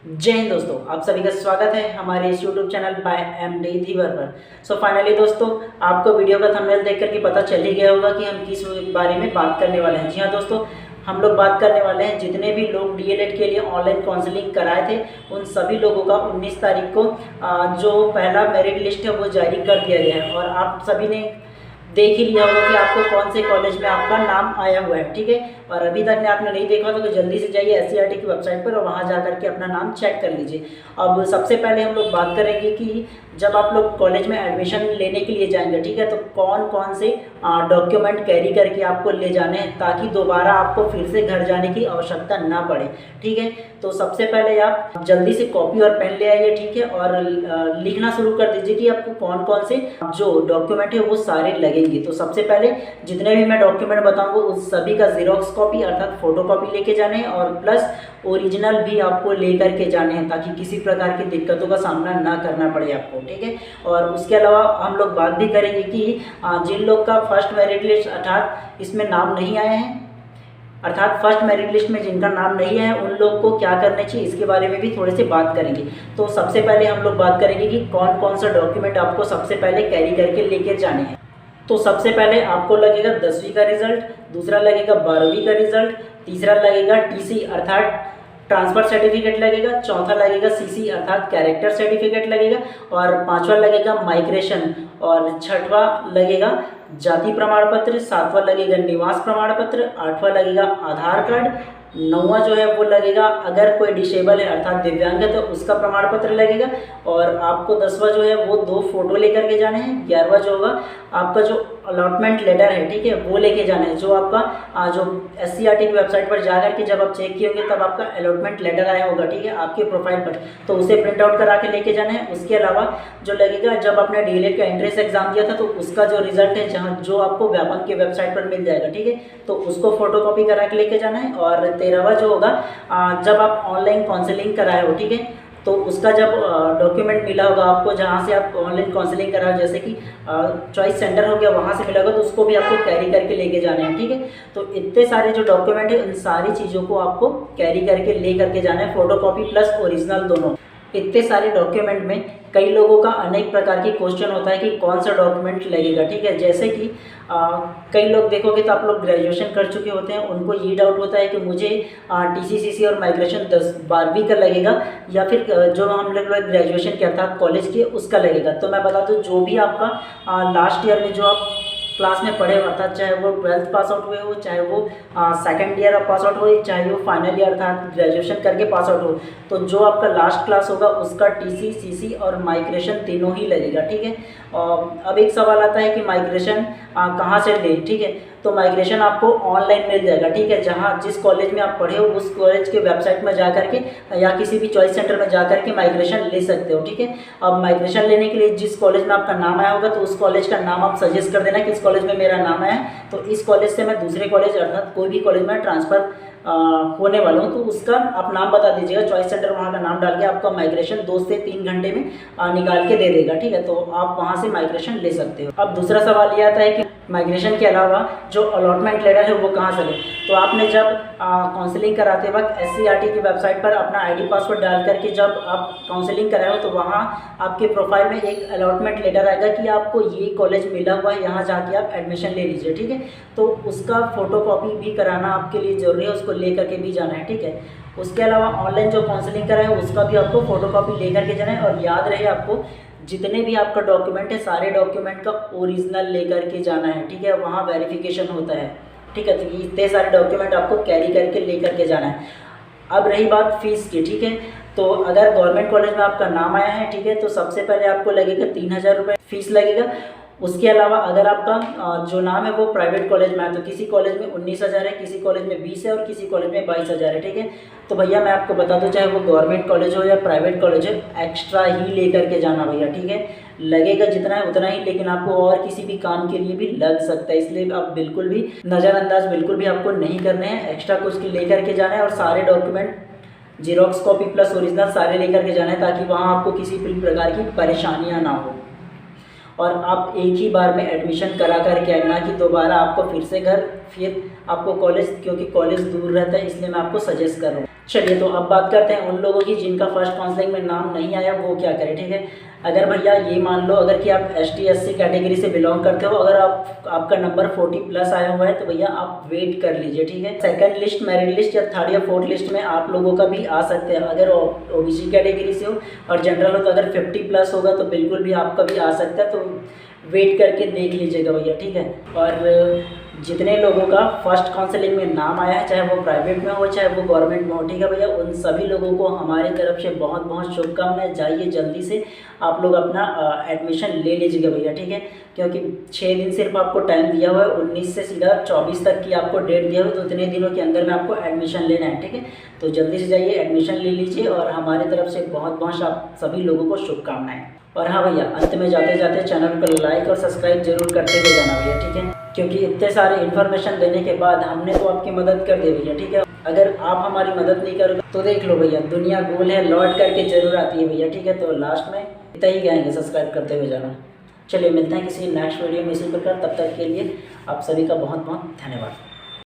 जय हिंद दोस्तों, आप सभी का स्वागत है हमारे इस यूट्यूब चैनल बाय एमडी धीवर पर। सो फाइनली दोस्तों, आपको वीडियो का थंबनेल देख करके पता चल ही गया होगा कि हम किस बारे में बात करने वाले हैं। जी हाँ दोस्तों, हम लोग बात करने वाले हैं जितने भी लोग डीएलएड के लिए ऑनलाइन काउंसलिंग कराए थे उन सभी लोगों का 19 तारीख को जो पहला मेरिट लिस्ट है वो जारी कर दिया गया है। और आप सभी ने देख ही लिया होगा कि आपको कौन से कॉलेज में आपका नाम आया हुआ है, ठीक है। और अभी तक आपने नहीं देखा तो जल्दी से जाइए एससीईआरटी की वेबसाइट पर और वहाँ जा करके अपना नाम चेक कर लीजिए। अब सबसे पहले हम लोग बात करेंगे कि जब आप लोग कॉलेज में एडमिशन लेने के लिए जाएंगे, ठीक है, तो कौन कौन से डॉक्यूमेंट कैरी करके आपको ले जाने हैं ताकि दोबारा आपको फिर से घर जाने की आवश्यकता ना पड़े, ठीक है। तो सबसे पहले आप जल्दी से कॉपी और पेन ले आइए, ठीक है, और लिखना शुरू कर दीजिए कि आपको कौन कौन से जो डॉक्यूमेंट है वो सारे लगेंगे। तो सबसे पहले जितने भी मैं डॉक्यूमेंट बताऊंगा उस सभी का जीरोक्स कॉपी अर्थात फोटो कॉपी लेके जाने हैं और प्लस ओरिजिनल भी आपको लेकर के जाने हैं ताकि किसी प्रकार की दिक्कतों का सामना ना करना पड़े आपको, ठीक है। और उसके अलावा हम लोग बात भी करेंगे कि जिन लोग का फर्स्ट मेरिट लिस्ट अर्थात इसमें नाम नहीं आए हैं, अर्थात फर्स्ट मेरिट लिस्ट में जिनका नाम नहीं है उन लोग को क्या करना चाहिए इसके बारे में भी थोड़े से बात करेंगे। तो सबसे पहले हम लोग बात करेंगे कि कौन कौन सा डॉक्यूमेंट आपको सबसे पहले कैरी करके लेकर जाने हैं। तो सबसे पहले आपको लगेगा 10वीं का रिजल्ट, दूसरा लगेगा 12वीं का रिजल्ट, तीसरा लगेगा टीसी अर्थात ट्रांसफर सर्टिफिकेट लगेगा, चौथा लगेगा सीसी अर्थात कैरेक्टर सर्टिफिकेट लगेगा और पांचवा लगेगा माइग्रेशन और छठवां लगेगा जाति प्रमाण पत्र, सातवां लगेगा निवास प्रमाण पत्र, आठवां लगेगा आधार कार्ड, नौवां जो है वो लगेगा अगर कोई डिसेबल है अर्थात दिव्यांग है तो उसका प्रमाण पत्र लगेगा और आपको 10वां जो है वो 2 फोटो लेकर के जाने हैं। 11वां जो होगा आपका जो अलॉटमेंट लेटर है, ठीक है, वो लेके जाना है जो आपका जो एससीईआरटी की वेबसाइट पर जाकर के जब आप चेक किए होंगे तब आपका अलॉटमेंट लेटर आया होगा, ठीक है, आपके प्रोफाइल पर, तो उसे प्रिंट आउट करा के लेके जाना है। उसके अलावा जो लगेगा जब आपने डीएलएड का एंट्रेंस एग्जाम दिया था तो उसका जो रिजल्ट है जहाँ जो आपको व्यापम की वेबसाइट पर मिल जाएगा, ठीक है, तो उसको फोटो कॉपी करा के लेके जाना है। और 13वां जो होगा जब आप ऑनलाइन काउंसलिंग कराए हो, ठीक है, तो उसका जब डॉक्यूमेंट मिला होगा आपको जहाँ से आप ऑनलाइन काउंसलिंग कराओ जैसे कि चॉइस सेंटर हो गया वहाँ से मिला होगा तो उसको भी आपको कैरी करके लेके जाने हैं, ठीक है। तो इतने सारे जो डॉक्यूमेंट है उन सारी चीज़ों को आपको कैरी करके ले करके जाना है, फोटो कॉपी प्लस ओरिजिनल दोनों। इतने सारे डॉक्यूमेंट में कई लोगों का अनेक प्रकार की क्वेश्चन होता है कि कौन सा डॉक्यूमेंट लगेगा, ठीक है। जैसे कि कई लोग देखोगे तो आप लोग ग्रेजुएशन कर चुके होते हैं, उनको ये डाउट होता है कि मुझे टीसीसीसी और माइग्रेशन 10-12वीं का लगेगा या फिर जो हम लोग ग्रेजुएशन के अर्थात कॉलेज के उसका लगेगा। तो मैं बता दूं जो भी आपका लास्ट ईयर में जो आप क्लास में पढ़े अर्थात चाहे वो 12th पास आउट हुए हो, चाहे वो सेकेंड ईयर पास आउट हो, चाहे वो फाइनल ईयर अर्थात ग्रेजुएशन करके पास आउट हो, तो जो आपका लास्ट क्लास होगा उसका टीसी सीसी और माइग्रेशन तीनों ही लगेगा, ठीक है। अब एक सवाल आता है कि माइग्रेशन कहाँ से ले, ठीक है, तो माइग्रेशन आपको ऑनलाइन मिल जाएगा, ठीक है, जहाँ जिस कॉलेज में आप पढ़े हो उस कॉलेज के वेबसाइट में जा करके या किसी भी चॉइस सेंटर में जा करके माइग्रेशन ले सकते हो, ठीक है। अब माइग्रेशन लेने के लिए जिस कॉलेज में आपका नाम आया होगा तो उस कॉलेज का नाम आप सजेस्ट कर देना कि इस कॉलेज में मेरा नाम आया है तो इस कॉलेज से मैं दूसरे कॉलेज अर्थात कोई भी कॉलेज में ट्रांसफ़र होने वाला हूँ, तो उसका आप नाम बता दीजिएगा। चॉइस सेंटर वहाँ का नाम डाल के आपका माइग्रेशन 2 से 3 घंटे में निकाल के दे देगा, ठीक है, तो आप वहाँ से माइग्रेशन ले सकते हो। अब दूसरा सवाल ये आता है कि माइग्रेशन के अलावा जो अलॉटमेंट लेटर है वो कहाँ से ले, तो आपने जब काउंसलिंग कराते वक्त एससीईआरटी की वेबसाइट पर अपना आईडी पासवर्ड डाल करके जब आप काउंसलिंग कराए हो तो वहाँ आपके प्रोफाइल में एक अलॉटमेंट लेटर आएगा कि आपको ये कॉलेज मिला हुआ है, यहाँ जाके आप एडमिशन ले लीजिए, ठीक है। तो उसका फोटो कॉपी भी कराना आपके लिए जरूरी है, उसको ले करके भी जाना है, ठीक है। उसके अलावा ऑनलाइन जो काउंसलिंग कराए है उसका भी आपको फोटो कॉपी ले करके जाना है और याद रहे आपको जितने भी आपका डॉक्यूमेंट है सारे डॉक्यूमेंट का ओरिजिनल लेकर के जाना है, ठीक है, वहाँ वेरिफिकेशन होता है, ठीक है। तो इतने सारे डॉक्यूमेंट आपको कैरी करके लेकर के जाना है। अब रही बात फीस की, ठीक है, तो अगर गवर्नमेंट कॉलेज में आपका नाम आया है, ठीक है, तो सबसे पहले आपको लगेगा 3000 रुपये फीस लगेगा। उसके अलावा अगर आपका जो नाम है वो प्राइवेट कॉलेज में है तो किसी कॉलेज में 19,000 है, किसी कॉलेज में 20 है और किसी कॉलेज में 22,000 है, ठीक है। तो भैया मैं आपको बता दूं चाहे वो गवर्नमेंट कॉलेज हो या प्राइवेट कॉलेज हो एक्स्ट्रा ही लेकर के जाना भैया, ठीक है, लगेगा जितना है उतना ही, लेकिन आपको और किसी भी काम के लिए भी लग सकता है, इसलिए आप बिल्कुल भी नज़रअंदाज बिल्कुल भी आपको नहीं करने हैं, एक्स्ट्रा कुछ लेकर के जाना है और सारे document xerox copy plus original सारे लेकर के जाना है ताकि वहाँ आपको किसी भी प्रकार की परेशानियाँ ना हो। और आप एक ही बार में एडमिशन करा करके आए, ना कि दोबारा आपको फिर से घर फिर आपको कॉलेज, क्योंकि कॉलेज दूर रहता है इसलिए मैं आपको सजेस्ट कर रहा हूँ। चलिए तो अब बात करते हैं उन लोगों की जिनका फर्स्ट काउंसलिंग में नाम नहीं आया, वो क्या करें। ठीक है, अगर भैया ये मान लो अगर कि आप ST SC कैटेगरी से बिलोंग करते हो, अगर आपका नंबर 40+ आया हुआ है तो भैया आप वेट कर लीजिए। ठीक है, सेकंड लिस्ट, मेरिट लिस्ट या थर्ड या फोर्थ लिस्ट में आप लोगों का भी आ सकते हैं। अगर OBC कैटेगरी से हो और जनरल हो तो अगर 50+ होगा तो बिल्कुल भी आपका भी आ सकता है, तो वेट करके देख लीजिएगा भैया। ठीक है, और जितने लोगों का फर्स्ट काउंसलिंग में नाम आया है, चाहे वो प्राइवेट में हो चाहे वो गवर्नमेंट में हो, ठीक है भैया, उन सभी लोगों को हमारी तरफ से बहुत बहुत शुभकामनाएं। जाइए जल्दी से आप लोग अपना एडमिशन ले लीजिएगा भैया। ठीक है, क्योंकि 6 दिन सिर्फ आपको टाइम दिया हुआ है, 19 से सीधा 24 तक की आपको डेट दिया हुआ है, तो इतने दिनों के अंदर में आपको एडमिशन लेना है। ठीक है, तो जल्दी से जाइए एडमिशन ले लीजिए और हमारी तरफ से बहुत बहुत आप सभी लोगों को शुभकामनाएँ। और हाँ भैया, अंत में जाते जाते चैनल को लाइक और सब्सक्राइब जरूर करते हुए जाना भैया। ठीक है, क्योंकि इतने सारे इन्फॉर्मेशन देने के बाद हमने तो आपकी मदद कर दी भैया। ठीक है, अगर आप हमारी मदद नहीं करोगे तो देख लो भैया, दुनिया गोल है, लौट करके जरूर आती है भैया। ठीक है, तो लास्ट में इतना ही कहेंगे, सब्सक्राइब करते हुए जाना। चलिए मिलते हैं किसी नेक्स्ट वीडियो में इसी प्रकार, तब तक के लिए आप सभी का बहुत बहुत धन्यवाद।